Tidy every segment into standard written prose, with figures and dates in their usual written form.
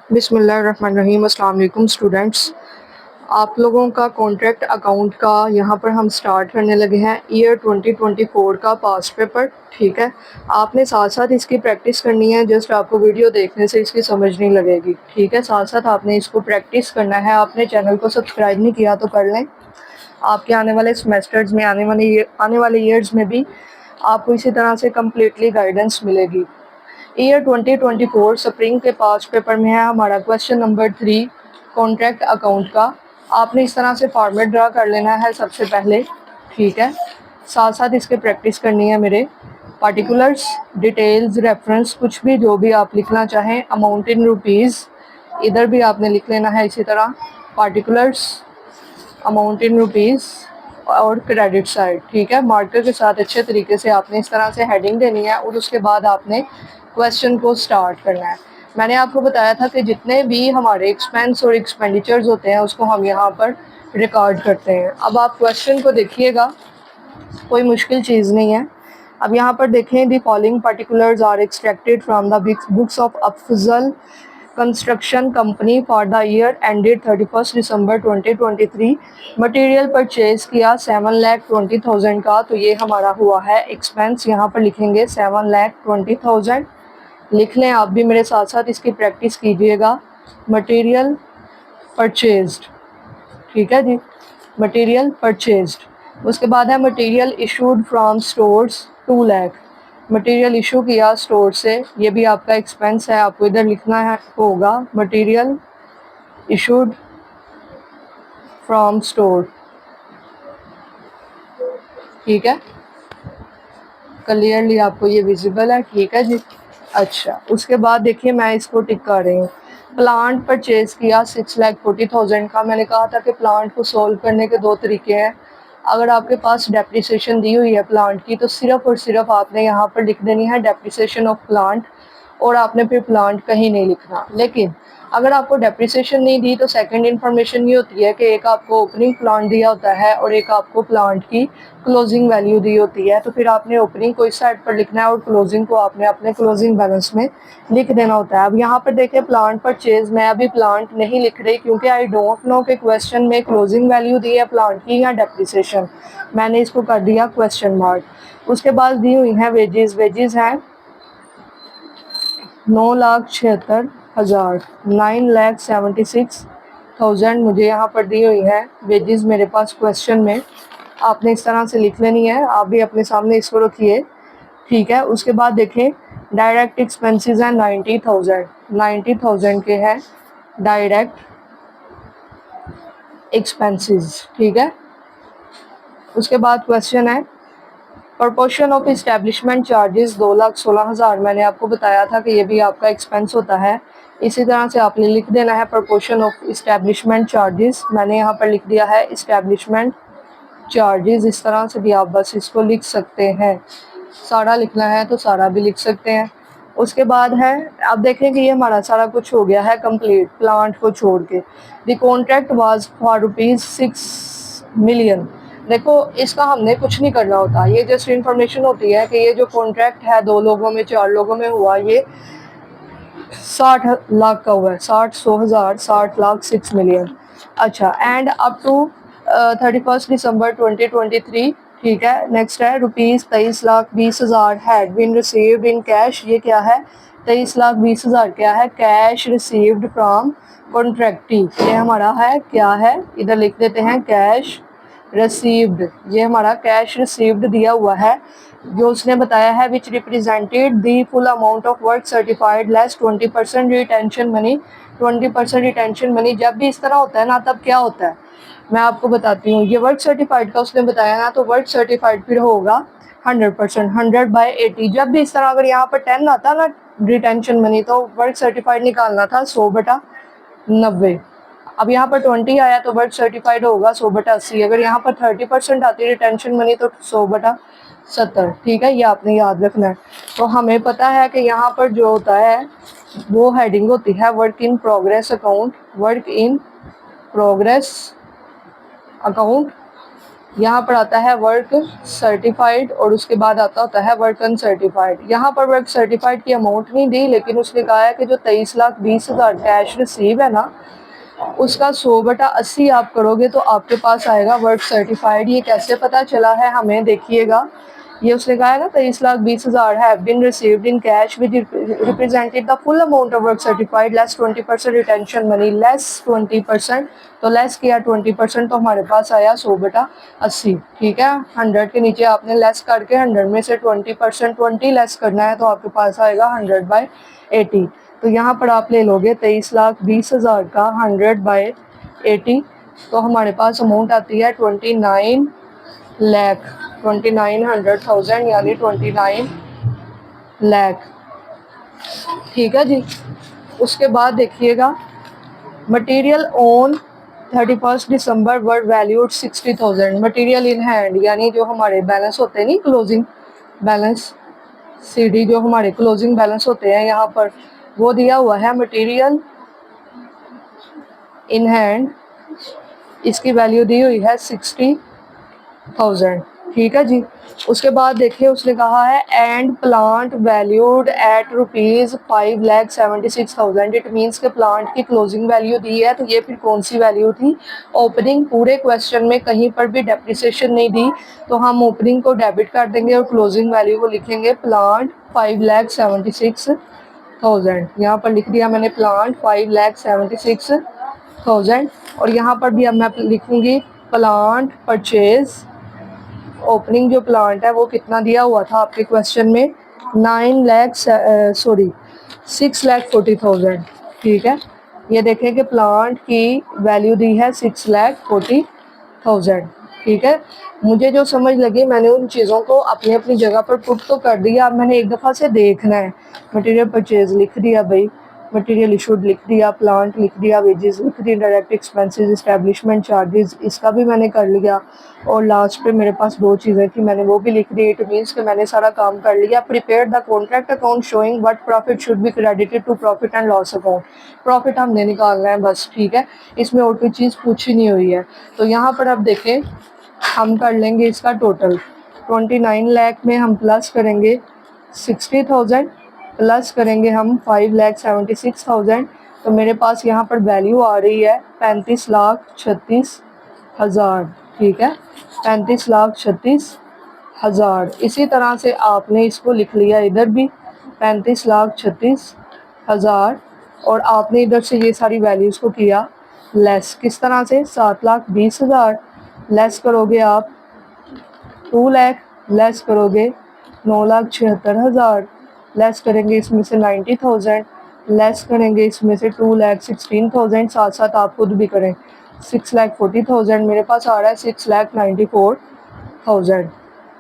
बिस्मिल्लाहिर्रहमानिर्रहीम। अस्सलाम वालेकुम स्टूडेंट्स, आप लोगों का कॉन्ट्रैक्ट अकाउंट का यहाँ पर हम स्टार्ट करने लगे हैं ईयर 2024 का पास्ट पेपर। ठीक है, आपने साथ साथ इसकी प्रैक्टिस करनी है। जस्ट आपको वीडियो देखने से इसकी समझ नहीं लगेगी। ठीक है, साथ साथ आपने इसको प्रैक्टिस करना है। आपने चैनल को सब्सक्राइब नहीं किया तो कर लें। आपके आने वाले सेमेस्टर्स में आने वाले ईयर्स में भी आपको इसी तरह से कम्प्लीटली गाइडेंस मिलेगी। ईयर 2024 स्प्रिंग के पास्ट पेपर में है हमारा क्वेश्चन नंबर 3 कॉन्ट्रैक्ट अकाउंट का। आपने इस तरह से फॉर्मेट ड्रा कर लेना है सबसे पहले। ठीक है, साथ साथ इसके प्रैक्टिस करनी है। मेरे पार्टिकुलर्स, डिटेल्स, रेफरेंस, कुछ भी जो भी आप लिखना चाहें, अमाउंट इन रुपीज़ इधर भी आपने लिख लेना है इसी तरह। पार्टिकुलर्स, अमाउंट इन रुपीज़ और क्रेडिट साइड। ठीक है, मार्कर के साथ अच्छे तरीके से आपने इस तरह से हेडिंग देनी है और उसके बाद आपने क्वेश्चन को स्टार्ट करना है। मैंने आपको बताया था कि जितने भी हमारे एक्सपेंस और एक्सपेंडिचर्स होते हैं उसको हम यहाँ पर रिकॉर्ड करते हैं। अब आप क्वेश्चन को देखिएगा, कोई मुश्किल चीज़ नहीं है। अब यहाँ पर देखें, the following particulars are extracted from the books of Afzal construction company for the year ended 31 December 2023। Material purchase किया 7,20,000 का, तो ये हमारा हुआ है एक्सपेंस। यहाँ पर लिखेंगे 7,20,000। लिख लें आप भी मेरे साथ साथ, इसकी प्रैक्टिस कीजिएगा। मटेरियल परचेज्ड, ठीक है जी, मटेरियल परचेज्ड। उसके बाद है material issued from stores 2 lakh. Material issue किया स्टोर से, ये भी आपका एक्सपेंस है, आपको इधर लिखना है होगा मटेरियल इशूड फ्रॉम स्टोर। ठीक है, क्लियरली आपको ये विजिबल है। ठीक है जी। अच्छा, उसके बाद देखिए मैं इसको टिक कर रही हूँ। प्लांट परचेज किया 6,40,000 का। मैंने कहा था कि प्लांट को सोल्व करने के 2 तरीके हैं। अगर आपके पास डेप्रिसिएशन दी हुई है प्लांट की, तो सिर्फ और सिर्फ आपने यहाँ पर लिख देनी है डेप्रिसिएशन ऑफ प्लांट, और आपने फिर प्लांट कहीं नहीं लिखना। लेकिन अगर आपको डेप्रिसिएशन नहीं दी तो सेकंड इन्फॉर्मेशन ये होती है कि एक आपको ओपनिंग प्लांट दिया होता है और एक आपको प्लांट की क्लोजिंग वैल्यू दी होती है। तो फिर आपने ओपनिंग को इस साइड पर लिखना है और क्लोजिंग को आपने अपने क्लोजिंग बैलेंस में लिख देना होता है। अब यहाँ पर देखिए प्लांट परचेज, मैं अभी प्लांट नहीं लिख रही क्योंकि आई डोंट नो कि क्वेश्चन में क्लोजिंग वैल्यू दी है प्लांट की या डेप्रिसिएशन। मैंने इसको कर दिया क्वेश्चन मार्क। उसके बाद दी हुई है वेजेस। वेजेस हैं 9,76,000, 9,76,000 मुझे यहाँ पर दी हुई है वेजेस मेरे पास क्वेश्चन में। आपने इस तरह से लिख लेनी है, आप भी अपने सामने इसको रखिए। ठीक है, उसके बाद देखें डायरेक्ट एक्सपेंसेस हैं 90,000, 90,000 के हैं डायरेक्ट एक्सपेंसेस। ठीक है, उसके बाद क्वेश्चन है प्रपोर्शन ऑफ इस्टेब्लिशमेंट चार्जेस 2,16,000। मैंने आपको बताया था कि ये भी आपका एक्सपेंस होता है। इसी तरह से आपने लिख देना है प्रपोर्शन ऑफ इस्टेब्लिशमेंट चार्जेस। मैंने यहाँ पर लिख दिया है इस्टेब्लिशमेंट चार्जेस। इस तरह से भी आप बस इसको लिख सकते हैं। सारा लिखना है तो सारा भी लिख सकते हैं। उसके बाद है, आप देखें कि ये हमारा सारा कुछ हो गया है कंप्लीट प्लांट को छोड़ के। The contract was for ₹6 million. देखो, इसका हमने कुछ नहीं करना होता, ये जस्ट इन्फॉर्मेशन होती है कि ये जो कॉन्ट्रैक्ट है 2 लोगों में 4 लोगों में हुआ, ये 60 लाख का हुआ है। 60 60 लाख 6 मिलियन। अच्छा, एंड अप टू 31 दिसंबर 2023। ठीक है, नेक्स्ट है ₹23,20,000 had been received in cash. ये क्या है? 23,20,000 क्या है? Cash received from contractee. ये हमारा है क्या है, इधर लिख देते हैं कैश रिसीव्ड। ये हमारा कैश रिसीव्ड दिया हुआ है जो उसने बताया है, which represented the full amount of work certified less 20% retention money. 20% retention money जब भी इस तरह होता है ना, तब क्या होता है मैं आपको बताती हूँ। ये वर्क सर्टिफाइड का उसने बताया ना, तो वर्क सर्टिफाइड फिर होगा 100%, 100/80। जब भी इस तरह अगर यहाँ पर 10 आता ना रिटेंशन मनी, तो वर्क सर्टिफाइड निकालना था 100/90। अब यहाँ पर 20 आया तो वर्क सर्टिफाइड होगा 100/80। अगर यहाँ पर 30% आती है रिटेंशन मनी तो 100/70। ठीक है, ये आपने याद रखना है। तो हमें पता है कि यहाँ पर जो होता है वो हेडिंग होती है work in progress account. Work in progress account यहाँ पर आता है वर्क सर्टिफाइड और उसके बाद होता है वर्क अनसर्टिफाइड। यहाँ पर वर्क सर्टिफाइड की अमाउंट नहीं दी, लेकिन उसने कहा है कि जो 23,20,000 कैश रिसीव है ना, उसका 100/80 आप करोगे तो आपके पास आएगा वर्क सर्टिफाइड। ये कैसे पता चला है हमें, देखिएगा। ये उसने कहा है ना 23,20,000 have been received in cash with represented the full amount of work certified less 20% retention money, less 20%, तो लेस किया 20% तो हमारे पास आया 100/80। ठीक है, 100 के नीचे आपने लेस करके 100 में से 20% 20 लेस करना है तो आपके पास आएगा 100/80। तो यहाँ पर आप ले लोगे 23,20,000 का 100/80, तो हमारे पास अमाउंट आती है 29 लाख, 2900,000 यानी 29 लाख। ठीक है जी। उसके बाद देखिएगा material on 31 December were valued 60,000। Material in hand यानी जो हमारे बैलेंस होते हैं नहीं, क्लोजिंग बैलेंस CD, जो हमारे क्लोजिंग बैलेंस होते हैं यहाँ पर वो दिया हुआ है मटेरियल इन हैंड, इसकी वैल्यू दी हुई है 60,000। ठीक है जी। उसके बाद देखिए उसने कहा है and plant valued at ₹5,76,000। It means के प्लांट की क्लोजिंग वैल्यू दी है, तो ये फिर कौन सी वैल्यू थी? ओपनिंग। पूरे क्वेश्चन में कहीं पर भी डेप्रिसिएशन नहीं दी, तो हम ओपनिंग को डेबिट कर देंगे और क्लोजिंग वैल्यू को लिखेंगे प्लांट 5,76,000। यहाँ पर लिख दिया मैंने प्लांट 5,76,000। और यहाँ पर भी अब मैं लिखूंगी प्लांट परचेज। ओपनिंग जो प्लांट है वो कितना दिया हुआ था आपके क्वेश्चन में? 6,40,000। ठीक है, ये देखें कि प्लांट की वैल्यू दी है 6,40,000। ठीक है, मुझे जो समझ लगी मैंने उन चीज़ों को अपनी अपनी जगह पर पुट तो कर दिया। अब मैंने एक दफ़ा से देखना है। मटेरियल परचेज लिख दिया भाई, मटेरियल इशूड लिख दिया, प्लांट लिख दिया, वेजेस लिख दी, डायरेक्ट एक्सपेंसेस, इस्टेब्लिशमेंट चार्जेस, इसका भी मैंने कर लिया। और लास्ट पे मेरे पास 2 चीज़ें थी, मैंने वो भी लिख दी। इट मीन्स कि मैंने सारा काम कर लिया। Prepare the contract account showing what profit should be credited to profit and loss account. Profit हमने निकालना है बस। ठीक है, इसमें और कोई चीज़ पूछी नहीं हुई है। तो यहाँ पर अब देखें, हम कर लेंगे इसका टोटल। 29 लाख में हम प्लस करेंगे 60,000, प्लस करेंगे हम 5,76,000, तो मेरे पास यहाँ पर वैल्यू आ रही है 35,36,000। ठीक है, 35,36,000। इसी तरह से आपने इसको लिख लिया इधर भी 35,36,000, और आपने इधर से ये सारी वैल्यूज़ को किया लेस। किस तरह से? 7,20,000 लेस करोगे आप 2 लाख, लेस करोगे 9,76,000, लेस करेंगे इसमें से 90,000, लेस करेंगे इसमें से 2,16,000। साथ साथ आप खुद भी करें 6,40,000। मेरे पास आ रहा है 6,94,000।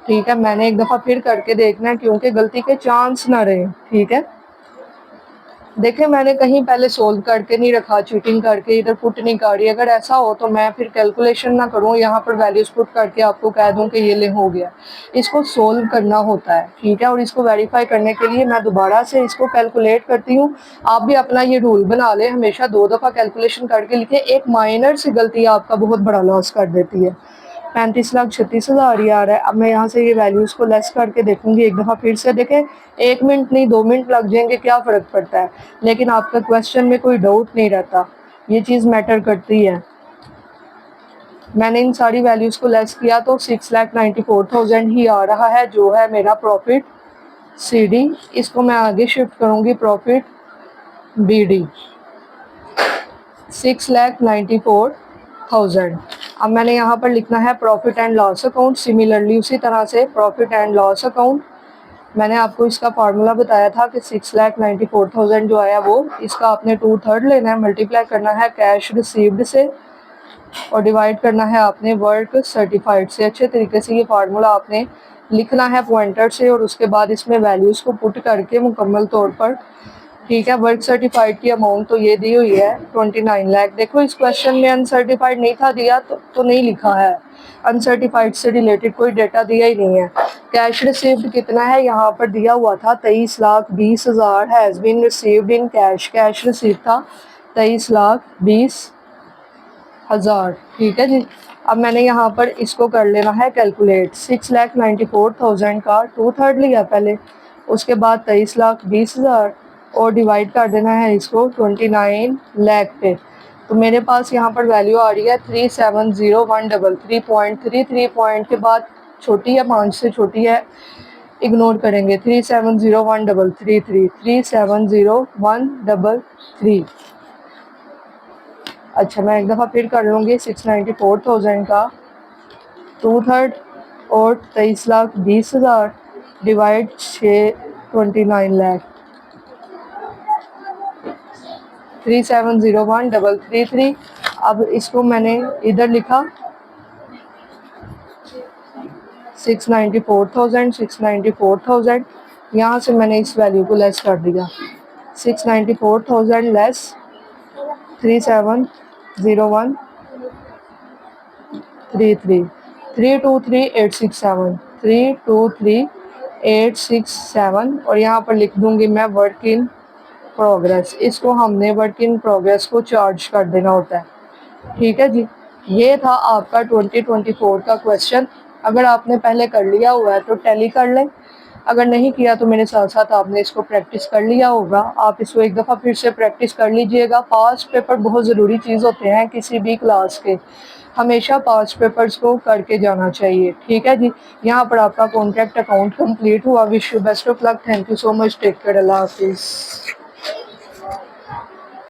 ठीक है, मैंने एक दफ़ा फिर करके देखना है क्योंकि गलती के चांस ना रहे। ठीक है, देखें मैंने कहीं पहले सोल्व करके नहीं रखा, चीटिंग करके इधर पुट नहीं कर रही। अगर ऐसा हो तो मैं फिर कैलकुलेशन ना करूँ, यहाँ पर वैल्यूज पुट करके आपको कह दूँ कि ये ले हो गया। इसको सोल्व करना होता है। ठीक है, और इसको वेरीफाई करने के लिए मैं दोबारा से इसको कैलकुलेट करती हूँ। आप भी अपना ये रूल बना लें, हमेशा 2 दफ़ा कैलकुलेशन करके लिखें। एक माइनर सी गलती आपका बहुत बड़ा लॉस कर देती है। 35,36,000 ही आ रहा है। अब मैं यहाँ से ये वैल्यूज़ को लेस करके देखूंगी एक दफ़ा फिर से। देखें 1 मिनट नहीं 2 मिनट लग जाएंगे, क्या फ़र्क पड़ता है, लेकिन आपका क्वेश्चन में कोई डाउट नहीं रहता। ये चीज़ मैटर करती है। मैंने इन सारी वैल्यूज़ को लेस किया तो 6,94,000 ही आ रहा है, जो है मेरा प्रॉफिट CD। इसको मैं आगे शिफ्ट करूँगी प्रॉफिट BD 6,94,000। अब मैंने यहाँ पर लिखना है profit and loss account. Similarly उसी तरह से प्रॉफिट एंड लॉस अकाउंट, मैंने आपको इसका फार्मूला बताया था कि 6,94,000 जो आया वो, इसका आपने 2/3 लेना है, मल्टीप्लाई करना है कैश रिसीव्ड से और डिवाइड करना है आपने वर्क सर्टिफाइड से। अच्छे तरीके से ये फार्मूला आपने लिखना है पॉइंटर से, और उसके बाद इसमें वैल्यूज़ को पुट करके मुकम्मल तौर पर। ठीक है, वर्क सर्टिफाइड की अमाउंट तो ये दी हुई है 29 लाख। देखो इस क्वेश्चन में अनसर्टिफाइड नहीं था दिया, तो नहीं लिखा है। अनसर्टिफाइड से रिलेटेड कोई डेटा दिया ही नहीं है। कैश रिसीव्ड कितना है यहाँ पर दिया हुआ था 23,20,000 has been received in cash. Cash receive था 23,20,000। ठीक है जी। अब मैंने यहाँ पर इसको कर लेना है कैलकुलेट। 6,94,000 का 2/3 लिया पहले, उसके बाद 23,20,000 और डिवाइड कर देना है इसको 29 लाख पे। तो मेरे पास यहाँ पर वैल्यू आ रही है 370133 पॉइंट के बाद छोटी है, 5 से छोटी है, इग्नोर करेंगे। 370133 370133। अच्छा, मैं एक दफ़ा फिर कर लूँगी। 694,000 का 2/3 और 23,20,000 डिवाइड 29 लाख 370133। अब इसको मैंने इधर लिखा 694,000 यहाँ से मैंने इस वैल्यू को लेस कर दिया। 694,000 लेस 370133 323,867 323,867 और यहाँ पर लिख दूंगी मैं वर्क इन प्रोग्रेस। इसको हमने वर्क इन प्रोग्रेस को चार्ज कर देना होता है। ठीक है जी, ये था आपका 2024 का क्वेश्चन। अगर आपने पहले कर लिया हुआ है तो टैली कर लें, अगर नहीं किया तो मेरे साथ साथ आपने इसको प्रैक्टिस कर लिया होगा। आप इसको एक दफ़ा फिर से प्रैक्टिस कर लीजिएगा। पास्ट पेपर बहुत ज़रूरी चीज़ होते हैं किसी भी क्लास के, हमेशा पास्ट पेपर्स को करके जाना चाहिए। ठीक है जी, यहाँ पर आपका कॉन्ट्रैक्ट अकाउंट कंप्लीट हुआ। Wish you best of luck. Thank you so much. Take care. अल्लाह हाफिज़।